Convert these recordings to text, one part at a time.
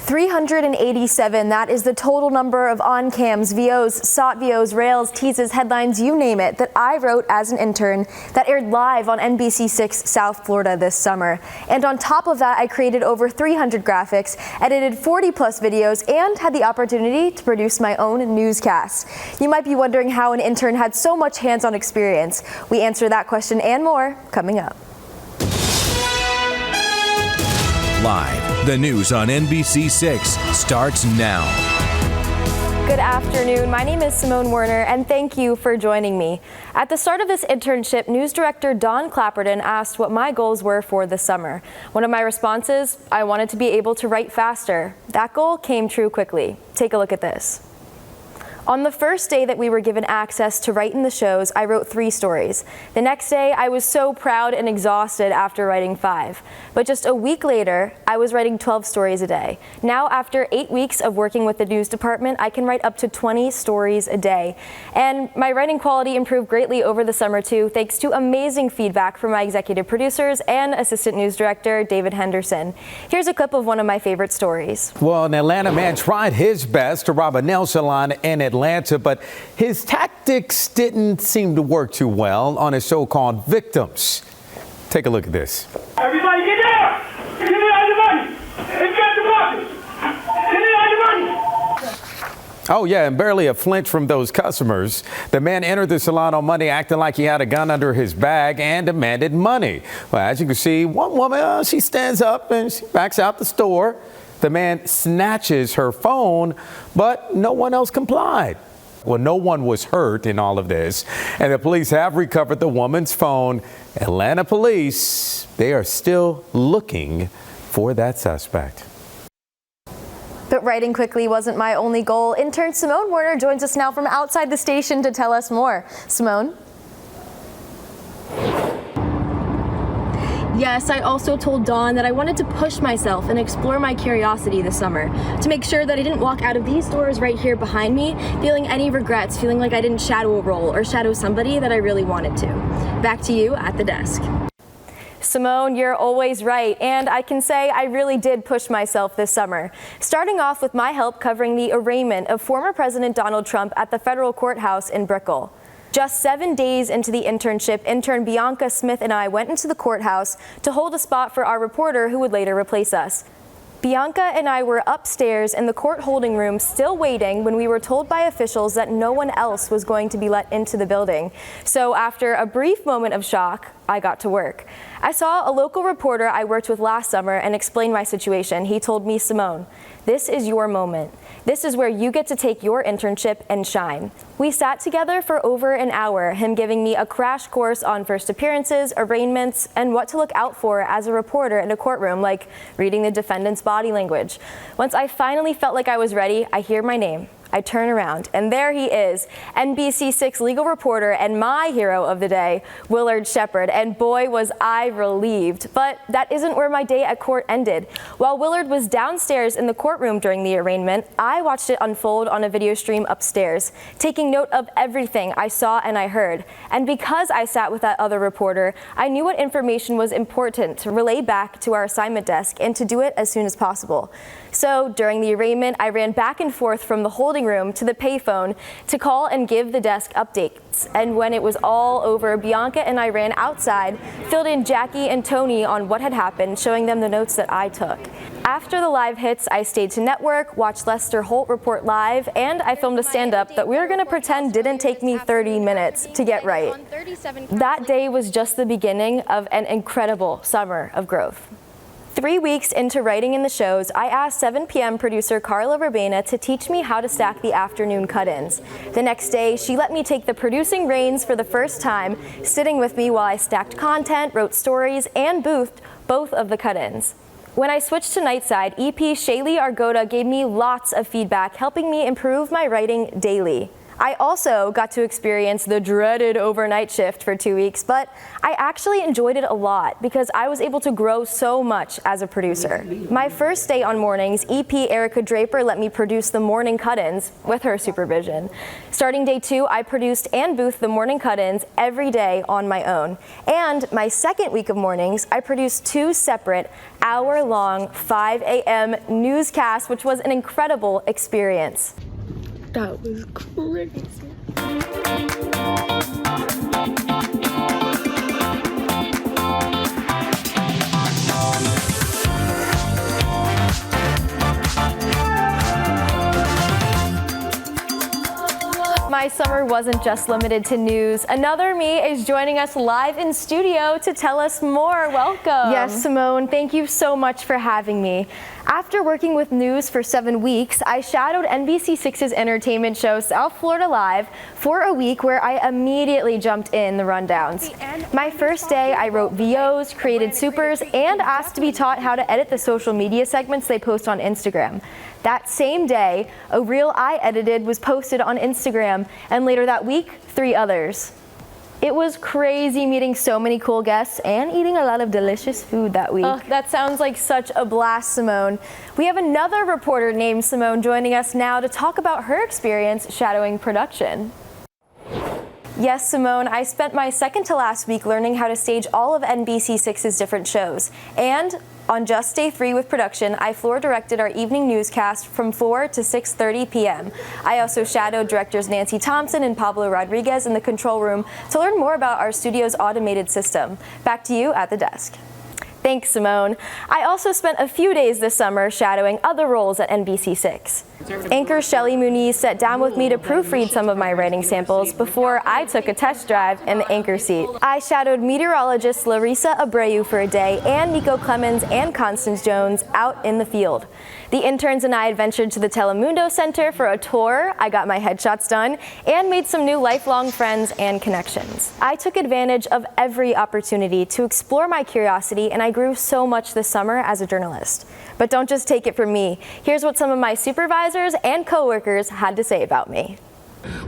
387, that is the total number of on-cams, VOs, sought VOs, rails, teases, headlines, you name it, that I wrote as an intern that aired live on NBC6 South Florida this summer. And on top of that, I created over 300 graphics, edited 40 plus videos, and had the opportunity to produce my own newscast. You might be wondering how an intern had so much hands-on experience. We answer that question and more coming up. Live, the news on NBC6 starts now. Good afternoon. My name is Simone Werner, and thank you for joining me. At the start of this internship, news director Don Clapperton asked what my goals were for the summer. One of my responses, I wanted to be able to write faster. That goal came true quickly. Take a look at this. On the first day that we were given access to write in the shows, I wrote 3 stories. The next day, I was so proud and exhausted after writing 5. But just a week later, I was writing 12 stories a day. Now, after 8 weeks of working with the news department, I can write up to 20 stories a day. And my writing quality improved greatly over the summer, too, thanks to amazing feedback from my executive producers and assistant news director, David Henderson. Here's a clip of one of my favorite stories. Well, an Atlanta man tried his best to rob a nail salon in Atlanta, but his tactics didn't seem to work too well on his so-called victims. Take a look at this. Everybody get down! Give me all your money! Let's get the bucket! Give me all your money! Oh, yeah, and barely a flinch from those customers. The man entered the salon on Monday acting like he had a gun under his bag and demanded money. Well, as you can see, one woman, she stands up and she backs out the store. The man snatches her phone, but no one else complied. Well, no one was hurt in all of this, and the police have recovered the woman's phone. Atlanta police, they are still looking for that suspect. But writing quickly wasn't my only goal. Intern Simone Werner joins us now from outside the station to tell us more. Simone? Yes, I also told Dawn that I wanted to push myself and explore my curiosity this summer to make sure that I didn't walk out of these doors right here behind me feeling any regrets, feeling like I didn't shadow a role or shadow somebody that I really wanted to. Back to you at the desk. Simone, you're always right, and I can say I really did push myself this summer. Starting off with my help covering the arraignment of former President Donald Trump at the federal courthouse in Brickell. Just 7 days into the internship, intern Bianca Smith and I went into the courthouse to hold a spot for our reporter who would later replace us. Bianca and I were upstairs in the court holding room still waiting when we were told by officials that no one else was going to be let into the building. So after a brief moment of shock, I got to work. I saw a local reporter I worked with last summer and explained my situation. He told me, Simone, this is your moment. This is where you get to take your internship and shine. We sat together for over an hour, him giving me a crash course on first appearances, arraignments, and what to look out for as a reporter in a courtroom, like reading the defendant's body language. Once I finally felt like I was ready, I hear my name. I turn around, and there he is, NBC6 legal reporter and my hero of the day, Willard Shepard, and boy was I relieved. But that isn't where my day at court ended. While Willard was downstairs in the courtroom during the arraignment, I watched it unfold on a video stream upstairs, taking note of everything I saw and I heard. And because I sat with that other reporter, I knew what information was important to relay back to our assignment desk and to do it as soon as possible. So during the arraignment, I ran back and forth from the holding room to the payphone to call and give the desk updates. And when it was all over, Bianca and I ran outside, filled in Jackie and Tony on what had happened, showing them the notes that I took. After the live hits, I stayed to network, watched Lester Holt report live, and I filmed a stand-up that we were going to pretend didn't take me 30 minutes to get right. That day was just the beginning of an incredible summer of growth. 3 weeks into writing in the shows, I asked 7 p.m. producer Carla Verbena to teach me how to stack the afternoon cut-ins. The next day, she let me take the producing reins for the first time, sitting with me while I stacked content, wrote stories, and boothed both of the cut-ins. When I switched to Nightside, EP Shaylee Argota gave me lots of feedback, helping me improve my writing daily. I also got to experience the dreaded overnight shift for 2 weeks, but I actually enjoyed it a lot because I was able to grow so much as a producer. My first day on mornings, EP Erica Draper let me produce the morning cut-ins with her supervision. Starting day 2, I produced and boothed the morning cut-ins every day on my own. And my second week of mornings, I produced 2 separate hour-long 5 a.m. newscasts, which was an incredible experience. That was crazy. My summer wasn't just limited to news. Another me is joining us live in studio to tell us more. Welcome. Yes, Simone, thank you so much for having me. After working with news for 7 weeks, I shadowed NBC6's entertainment show South Florida Live for a week where I immediately jumped in the rundowns. My first day, I wrote VOs, created supers, and asked to be taught how to edit the social media segments they post on Instagram. That same day, a reel I edited was posted on Instagram, and later that week, 3 others. It was crazy meeting so many cool guests and eating a lot of delicious food that week. Oh, that sounds like such a blast, Simone. We have another reporter named Simone joining us now to talk about her experience shadowing production. Yes, Simone, I spent my second to last week learning how to stage all of NBC6's different shows. And on just day 3 with production, I floor directed our evening newscast from 4 to 6:30 p.m. I also shadowed directors Nancy Thompson and Pablo Rodriguez in the control room to learn more about our studio's automated system. Back to you at the desk. Thanks, Simone. I also spent a few days this summer shadowing other roles at NBC6. Anchor Shelly Muniz sat down with me to proofread some of my writing samples before I took a test drive in the anchor seat. I shadowed meteorologist Larissa Abreu for a day and Nico Clemens and Constance Jones out in the field. The interns and I adventured to the Telemundo Center for a tour. I got my headshots done and made some new lifelong friends and connections. I took advantage of every opportunity to explore my curiosity, and I grew so much this summer as a journalist. But don't just take it from me. Here's what some of my supervisors and coworkers had to say about me.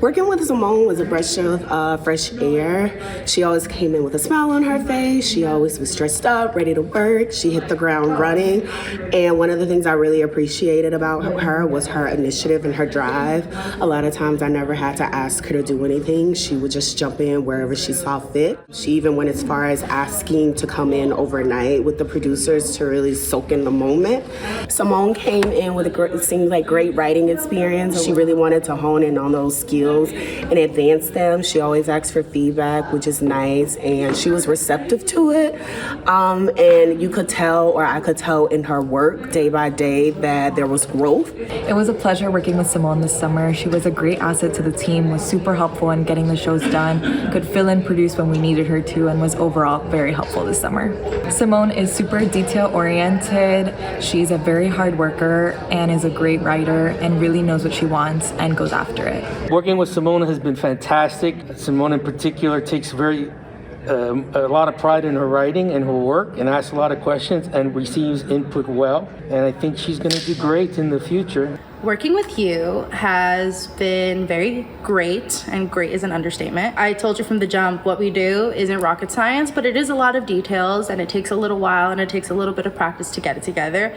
Working with Simone was a breath of fresh air. She always came in with a smile on her face. She always was dressed up, ready to work. She hit the ground running. And one of the things I really appreciated about her was her initiative and her drive. A lot of times I never had to ask her to do anything. She would just jump in wherever she saw fit. She even went as far as asking to come in overnight with the producers to really soak in the moment. Simone came in with great writing experience. She really wanted to hone in on those skills and advance them. She always asks for feedback, which is nice, and she was receptive to it. And you could tell, or I could tell in her work day by day, that there was growth. It was a pleasure working with Simone this summer. She was a great asset to the team, was super helpful in getting the shows done, could fill in, produce when we needed her to, and was overall very helpful this summer. Simone is super detail oriented. She's a very hard worker and is a great writer and really knows what she wants and goes after it. Working with Simone has been fantastic. Simone in particular takes a lot of pride in her writing and her work and asks a lot of questions and receives input well. And I think she's going to do great in the future. Working with you has been very great, and great is an understatement. I told you from the jump, what we do isn't rocket science, but it is a lot of details, and it takes a little while and it takes a little bit of practice to get it together.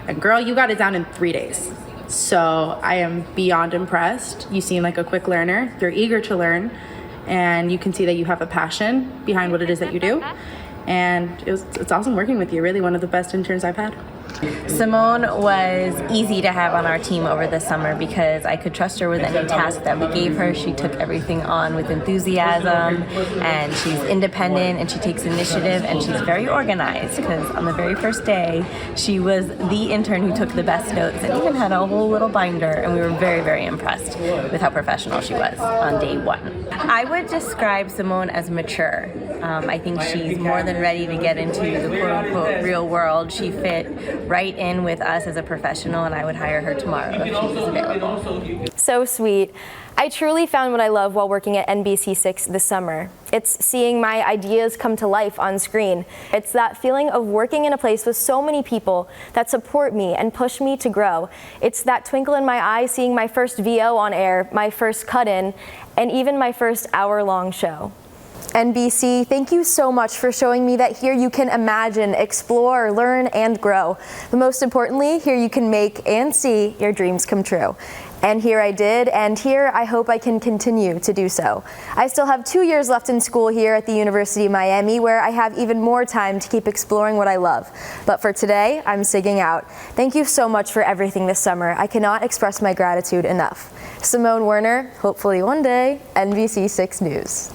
And girl, you got it down in 3 days. So I am beyond impressed. You seem like a quick learner. You're eager to learn, and you can see that you have a passion behind what it is that you do. And it's awesome working with you. Really one of the best interns I've had. Simone was easy to have on our team over the summer because I could trust her with any task that we gave her. She took everything on with enthusiasm, and she's independent, and she takes initiative, and she's very organized because on the very first day she was the intern who took the best notes and even had a whole little binder, and we were very, very impressed with how professional she was on day 1. I would describe Simone as mature. I think she's more than ready to get into the quote-unquote real world. She fit right in with us as a professional, and I would hire her tomorrow if she was available. So sweet. I truly found what I love while working at NBC6 this summer. It's seeing my ideas come to life on screen. It's that feeling of working in a place with so many people that support me and push me to grow. It's that twinkle in my eye seeing my first VO on air, my first cut-in, and even my first hour-long show. NBC, thank you so much for showing me that here you can imagine, explore, learn, and grow. But most importantly, here you can make and see your dreams come true. And here I did, and here I hope I can continue to do so. I still have 2 years left in school here at the University of Miami, where I have even more time to keep exploring what I love. But for today, I'm sigging out. Thank you so much for everything this summer. I cannot express my gratitude enough. Simone Werner, hopefully one day, NBC6 News.